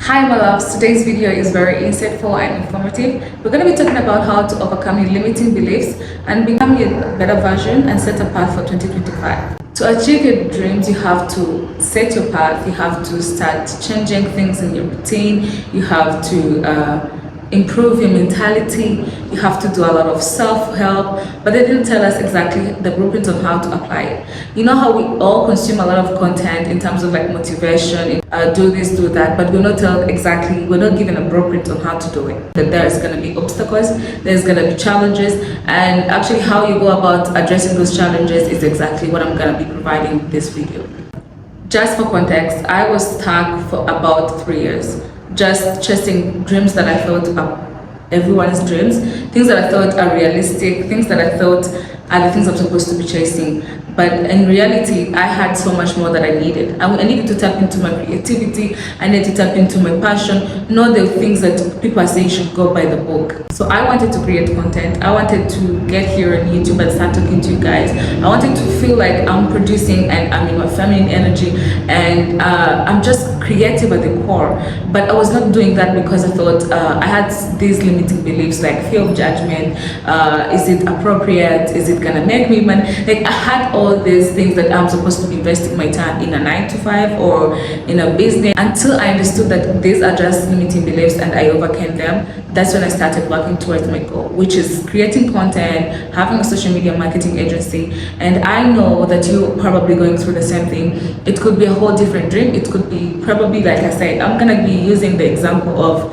Hi my loves, today's video is very insightful and informative. We're going to be talking about how to overcome your limiting beliefs and become a better version and set a path for 2025. To achieve your dreams, you have to set your path, you have to start changing things in your routine, you have to improve your mentality, you have to do a lot of self-help, but they didn't tell us exactly the blueprint on how to apply it. You know how we all consume a lot of content in terms of like motivation, do this, do that, but we're not told exactly, we're not given a blueprint on how to do it. That there's going to be obstacles, there's going to be challenges, and actually how you go about addressing those challenges is exactly what I'm going to be providing in this video. Just for context, I was stuck for about 3 years. Just chasing dreams that I thought are everyone's dreams, things that I thought are realistic, things that I thought are the things I'm supposed to be chasing. But in reality, I had so much more that I needed. I needed to tap into my creativity, I needed to tap into my passion, not the things that people are saying should go by the book. So I wanted to create content, I wanted to get here on YouTube and start talking to you guys. I wanted to feel like I'm producing and I'm in my feminine energy and I'm just creative at the core. But I was not doing that because I thought I had these limiting beliefs like fear of judgment, is it appropriate, is it gonna make me money? Like I had all these things that I'm supposed to be investing my time in a 9-to-5 or in a business until I understood that these are just limiting beliefs and I overcame them. That's when I started working towards my goal, which is creating content, having a social media marketing agency. And I know that you're probably going through the same thing. It could be a whole different dream. It could be probably, like I said, I'm gonna be using the example of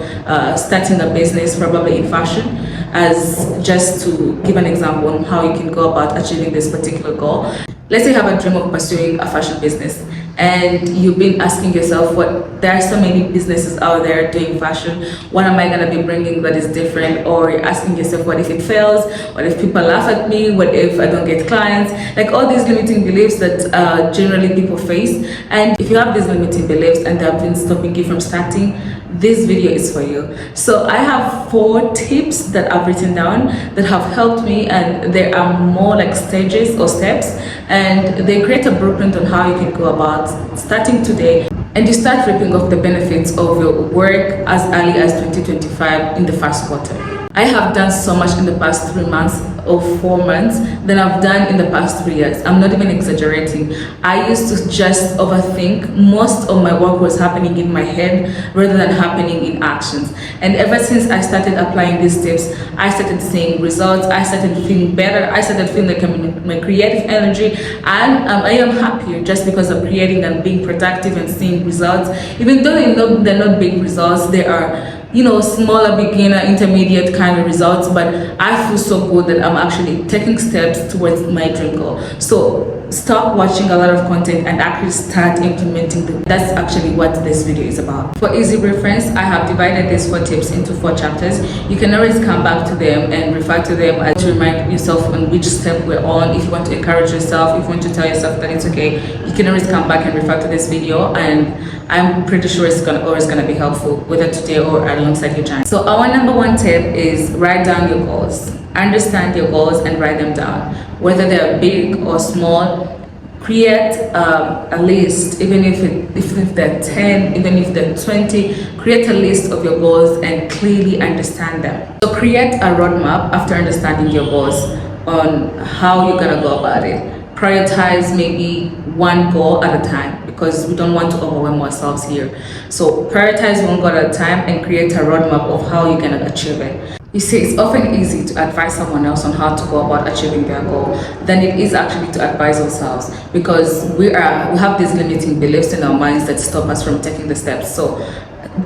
starting a business probably in fashion as just to give an example on how you can go about achieving this particular goal. Let's say you have a dream of pursuing a fashion business and you've been asking yourself, what there are so many businesses out there doing fashion, what am I going to be bringing that is different? Or you're asking yourself, what if it fails? What if people laugh at me? What if I don't get clients? Like all these limiting beliefs that generally people face. And if you have these limiting beliefs and they have been stopping you from starting, this video is for you. So I have 4 tips that I've written down that have helped me, and there are more like stages or steps, and they create a blueprint on how you can go about starting today and you start reaping off the benefits of your work as early as 2025 in the first quarter. I have done so much in the past 3 months or 4 months than I've done in the past 3 years. I'm not even exaggerating. I used to just overthink. Most of my work was happening in my head rather than happening in actions. And ever since I started applying these tips, I started seeing results. I started feeling better. I started feeling like I'm in my creative energy. And I am happier just because I'm creating and being productive and seeing results. Even though they're not big results, they are, you know, smaller, beginner, intermediate kind of results, but I feel so good that I'm actually taking steps towards my dream goal. So stop watching a lot of content and actually start implementing them. That's actually what this video is about. For easy reference, I have divided these 4 tips into 4 chapters. You can always come back to them and refer to them to remind yourself on which step we're on. If you want to encourage yourself, if you want to tell yourself that it's okay, you can always come back and refer to this video, and I'm pretty sure it's always gonna be helpful, whether today or alongside your journey. So our number 1 tip is write down your goals. Understand your goals and write them down. Whether they're big or small, create a list, even if they're 10, even if they're 20, create a list of your goals and clearly understand them. So create a roadmap after understanding your goals on how you're gonna go about it. Prioritize maybe 1 goal at a time, because we don't want to overwhelm ourselves here. So prioritize 1 goal at a time and create a roadmap of how you're gonna achieve it. You see, it's often easy to advise someone else on how to go about achieving their goal than it is actually to advise ourselves, because we have these limiting beliefs in our minds that stop us from taking the steps. So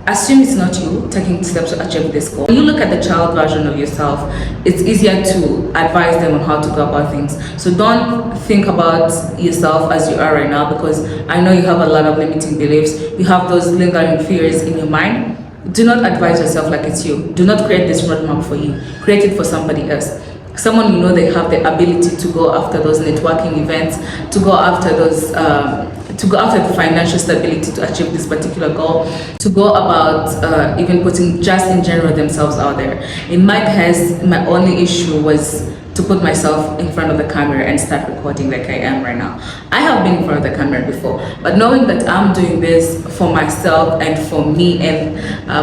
assume it's not you taking steps to achieve this goal. When you look at the child version of yourself, it's easier to advise them on how to go about things. So don't think about yourself as you are right now, because I know you have a lot of limiting beliefs. You have those lingering fears in your mind. Do not advise yourself like it's you. Do not create this roadmap for you. Create it for somebody else. Someone you know they have the ability to go after those networking events, to go after those the financial stability to achieve this particular goal, to go about even putting just in general themselves out there. In my case, my only issue was to put myself in front of the camera and start recording like I am right now. I have been in front of the camera before, but knowing that I'm doing this for myself and for me, and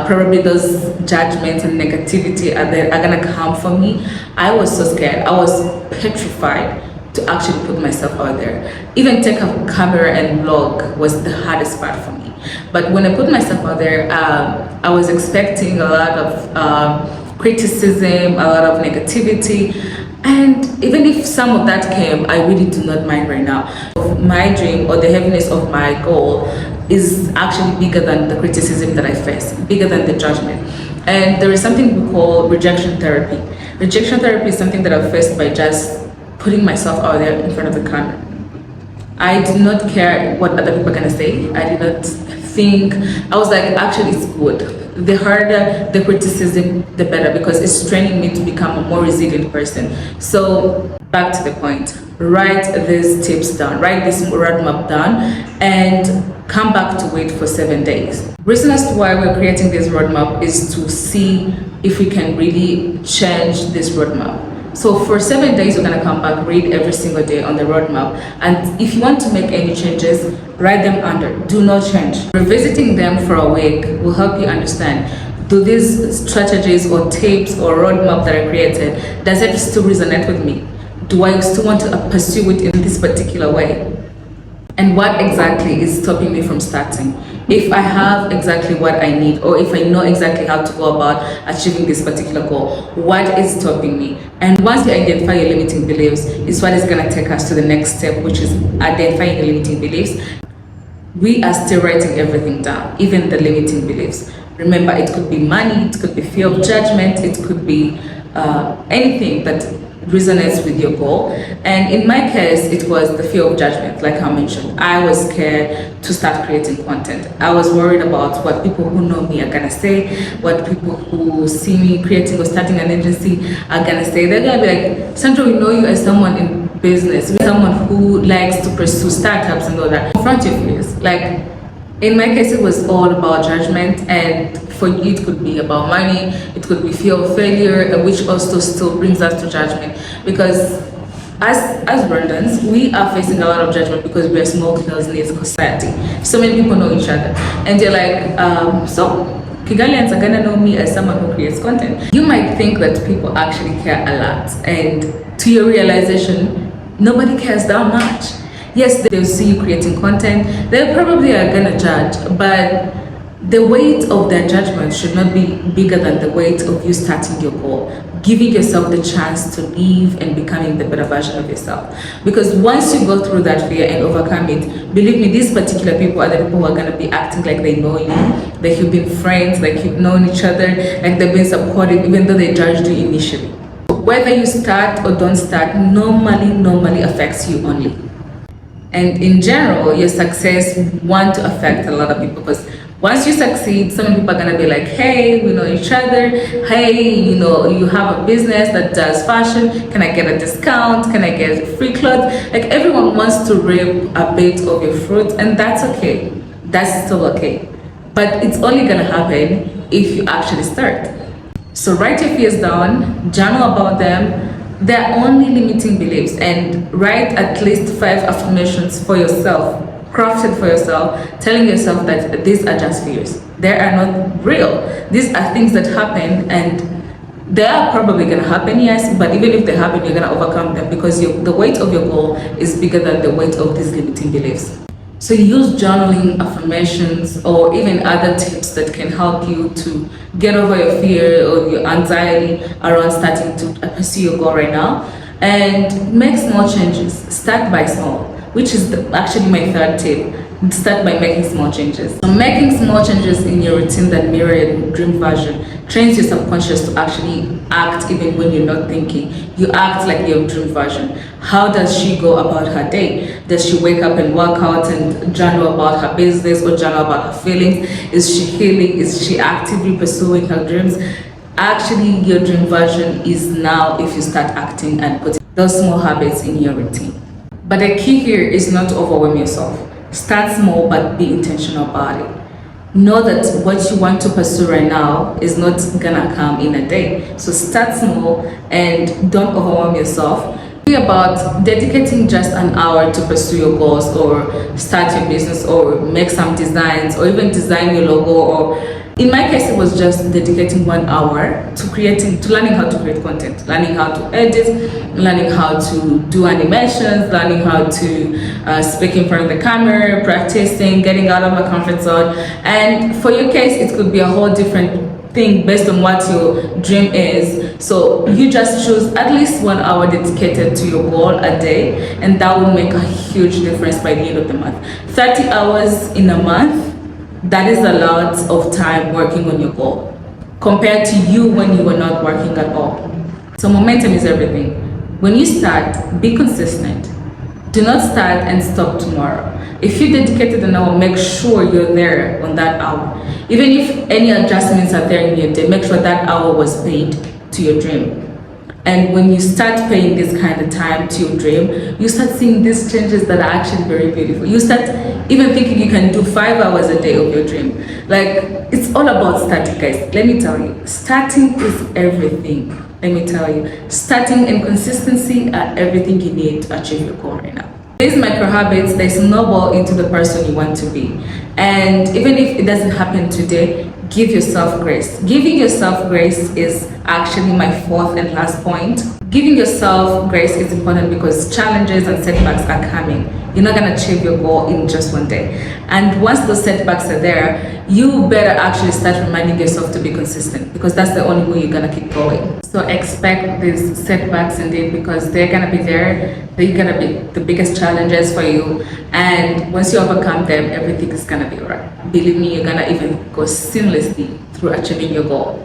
probably those judgments and negativity are gonna come for me, I was so scared. I was petrified to actually put myself out there. Even take a camera and vlog was the hardest part for me. But when I put myself out there, I was expecting a lot of criticism, a lot of negativity, and even if some of that came, I really do not mind right now. My dream or the heaviness of my goal is actually bigger than the criticism that I face, bigger than the judgment. And there is something we call rejection therapy. Rejection therapy is something that I've faced by just putting myself out there in front of the camera. I did not care what other people are gonna say. I did not think, I was like, actually it's good. The harder the criticism, the better, because it's training me to become a more resilient person. So back to the point, write these tips down, write this roadmap down, and come back to it for 7 days. Reason as to why we're creating this roadmap is to see if we can really change this roadmap. So for 7 days, we're gonna come back, read every single day on the roadmap. And if you want to make any changes, write them under, do not change. Revisiting them for a week will help you understand, do these strategies or tips or roadmap that I created, does it still resonate with me? Do I still want to pursue it in this particular way? And what exactly is stopping me from starting? If I have exactly what I need, or if I know exactly how to go about achieving this particular goal, what is stopping me? And once you identify your limiting beliefs, is what is going to take us to the next step, which is identifying your limiting beliefs. We are still writing everything down, even the limiting beliefs. Remember, it could be money, it could be fear of judgment, it could be anything that resonates with your goal. And in my case, it was the fear of judgment. Like I mentioned, I was scared to start creating content. I was worried about what people who know me are gonna say, what people who see me creating or starting an agency are gonna say. They're gonna be like, Sandra, we know you as someone in business, someone who likes to pursue startups and all that. Confront your fears. Like in my case, it was all about judgment, and for you it could be about money, it could be fear of failure, which also still brings us to judgment, because as Burndons, we are facing a lot of judgment because we are small girls in this society. So many people know each other, and they're like, so Kigalians are gonna know me as someone who creates content. You might think that people actually care a lot, and to your realization, nobody cares that much. Yes, they'll see you creating content, they probably are gonna judge, but the weight of their judgment should not be bigger than the weight of you starting your goal, giving yourself the chance to live and becoming the better version of yourself. Because once you go through that fear and overcome it, believe me, these particular people are the people who are going to be acting like they know you, like you've been friends, like you've known each other, like they've been supportive, even though they judged you initially. Whether you start or don't start normally affects you only. And in general, your success want to affect a lot of people, because once you succeed, some people are gonna be like, hey, we know each other. Hey, you know, you have a business that does fashion. Can I get a discount? Can I get free clothes? Like everyone wants to reap a bit of your fruit, and that's okay. That's still okay. But it's only gonna happen if you actually start. So write your fears down, journal about them. They're only limiting beliefs, and write at least 5 affirmations for yourself, crafted for yourself, telling yourself that these are just fears. They are not real. These are things that happen, and they are probably going to happen, yes, but even if they happen, you're going to overcome them, because the weight of your goal is bigger than the weight of these limiting beliefs. So use journaling, affirmations, or even other tips that can help you to get over your fear or your anxiety around starting to pursue your goal right now. And make small changes. Start by small, which is actually my third tip. Start by making small changes. So making small changes in your routine that mirror your dream version trains your subconscious to actually act even when you're not thinking. You act like your dream version. How does she go about her day? Does she wake up and work out and journal about her business or journal about her feelings? Is she healing? Is she actively pursuing her dreams? Actually, your dream version is now if you start acting and putting those small habits in your routine. But the key here is not to overwhelm yourself. Start small, but be intentional about it. know that what you want to pursue right now is not gonna come in a day. So start small and don't overwhelm yourself. Be about dedicating just an hour to pursue your goals, or start your business, or make some designs, or even design your logo. Or in my case, it was just dedicating 1 hour to learning how to create content, learning how to edit, learning how to do animations, learning how to speak in front of the camera, practicing, getting out of my comfort zone. And for your case, it could be a whole different thing based on what your dream is. So you just choose at least 1 hour dedicated to your goal a day, and that will make a huge difference by the end of the month. 30 hours in a month, that is a lot of time working on your goal compared to you when you were not working at all. So momentum is everything. When you start, be consistent. Do not start and stop tomorrow. If you dedicated an hour, make sure you're there on that hour. Even if any adjustments are there in your day, make sure that hour was paid to your dream. And when you start paying this kind of time to your dream, you start seeing these changes that are actually very beautiful. You start even thinking you can do 5 hours a day of your dream. Like, it's all about starting, guys. Let me tell you, starting is everything. Let me tell you, starting and consistency are everything you need to achieve your goal right now. These micro habits, they snowball into the person you want to be. And even if it doesn't happen today, give yourself grace. Giving yourself grace is actually my fourth and last point. Giving yourself grace is important because challenges and setbacks are coming. You're not going to achieve your goal in just one day. And once those setbacks are there, you better actually start reminding yourself to be consistent, because that's the only way you're going to keep going. So expect these setbacks indeed, because they're going to be there. They're going to be the biggest challenges for you. And once you overcome them, everything is going to be right. Believe me, you're going to even go seamlessly through achieving your goal.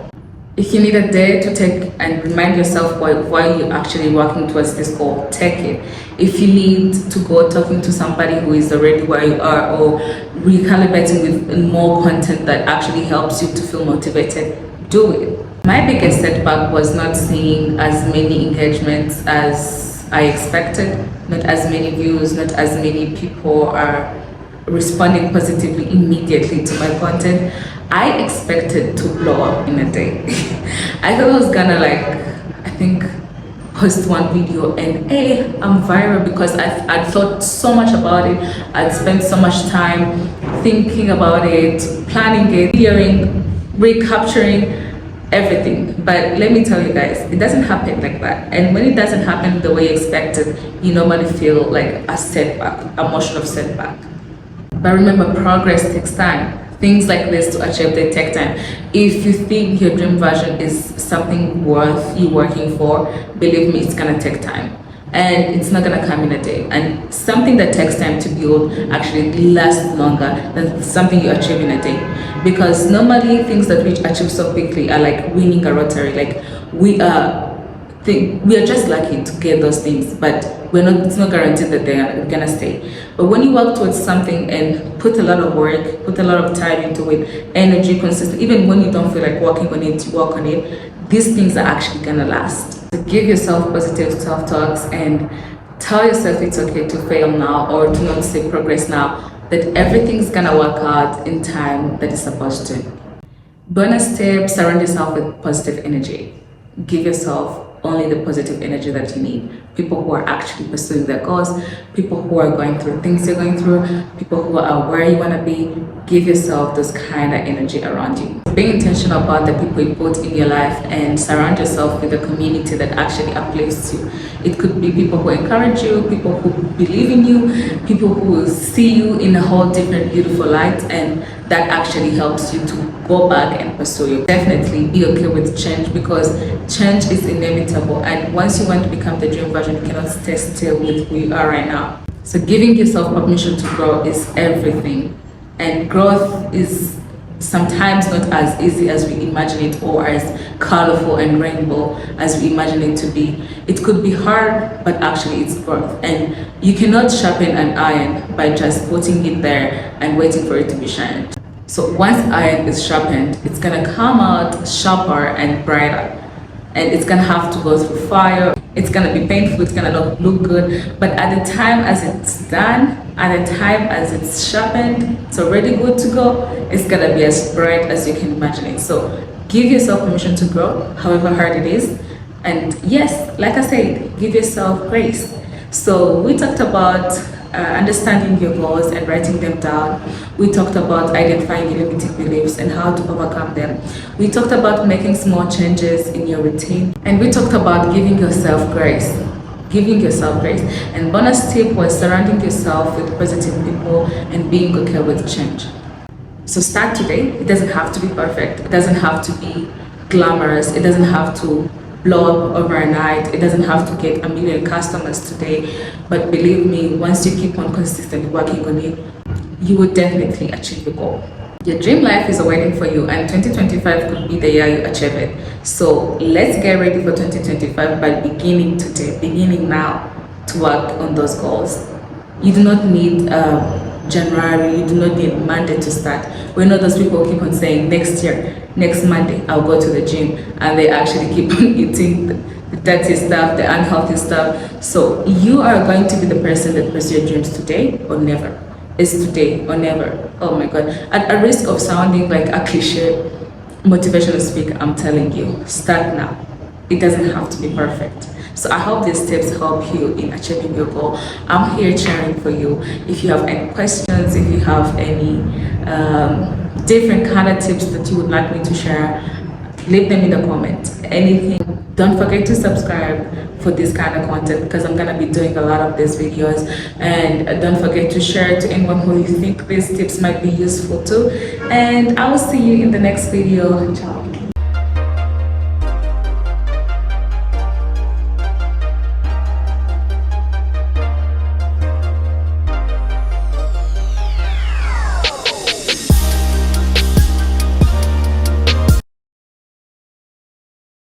If you need a day to take and remind yourself why you're actually working towards this goal, take it. If you need to go talking to somebody who is already where you are, or recalibrating with more content that actually helps you to feel motivated, do it. My biggest setback was not seeing as many engagements as I expected, not as many views, not as many people are responding positively immediately to my content. I expected to blow up in a day. I thought I was gonna post one video and hey, I'm viral, because I'd thought so much about it. I'd spent so much time thinking about it, planning it, hearing, recapturing everything. But let me tell you guys, it doesn't happen like that. And when it doesn't happen the way you expected, you normally feel like a setback, emotion of setback. But remember, progress takes time. Things like this to achieve, they take time. If you think your dream version is something worth you working for, believe me, it's gonna take time. And it's not gonna come in a day. And something that takes time to build actually lasts longer than something you achieve in a day. Because normally things that we achieve so quickly are like winning a lottery. Like we are just lucky to get those things, but it's not guaranteed that they're gonna stay. But when you work towards something and put a lot of work, put a lot of time into it, energy, consistent, even when you don't feel like working on it, you work on it, these things are actually gonna last. So give yourself positive self-talks and tell yourself it's okay to fail now, or to not see progress now, that everything's gonna work out in time that it's supposed to. Bonus tip, surround yourself with positive energy. Give yourself only the positive energy that you need. People who are actually pursuing their goals, people who are going through things you're going through, people who are where you want to be. Give yourself this kind of energy around you. Being intentional about the people you put in your life, and surround yourself with a community that actually uplifts you. It could be people who encourage you, people who believe in you, people who see you in a whole different beautiful light, and that actually helps you to go back and pursue you. Definitely be okay with change, because change is inevitable, and once you want to become the dream version, you cannot stay still with who you are right now. So giving yourself permission to grow is everything, and growth is sometimes not as easy as we imagine it, or as colorful and rainbow as we imagine it to be. It could be hard, but actually it's growth, and you cannot sharpen an iron by just putting it there and waiting for it to be sharpened. So once iron is sharpened, it's gonna come out sharper and brighter, and it's gonna have to go through fire. It's gonna be painful, it's gonna not look good, but at the time as it's done, at the time as it's sharpened, it's already good to go, it's gonna be as bright as you can imagine it. So give yourself permission to grow, however hard it is. And yes, like I said, give yourself grace. So we talked about understanding your goals and writing them down. We talked about identifying your limiting beliefs and how to overcome them. We talked about making small changes in your routine. And we talked about giving yourself grace. Giving yourself grace. And bonus tip was surrounding yourself with positive people and being okay with change. So start today. It doesn't have to be perfect. It doesn't have to be glamorous. It doesn't have to blow up overnight. It doesn't have to get a million customers today, but believe me, once you keep on consistently working on it, you will definitely achieve your goal. Your dream life is waiting for you, and 2025 could be the year you achieve it. So let's get ready for 2025 by beginning today, beginning now to work on those goals. You do not need January, you do not need Monday to start. We know those people keep on saying next year, next Monday, I'll go to the gym, and they actually keep on eating the dirty stuff, the unhealthy stuff. So you are going to be the person that pursues your dreams today or never. It's today or never. Oh my God. At a risk of sounding like a cliche motivational speaker, I'm telling you, start now. It doesn't have to be perfect. So I hope these tips help you in achieving your goal. I'm here cheering for you. If you have any questions, if you have any different kind of tips that you would like me to share, leave them in the comments. Anything. Don't forget to subscribe for this kind of content, because I'm gonna be doing a lot of these videos. And don't forget to share it to anyone who you think these tips might be useful to. And I will see you in the next video. Ciao.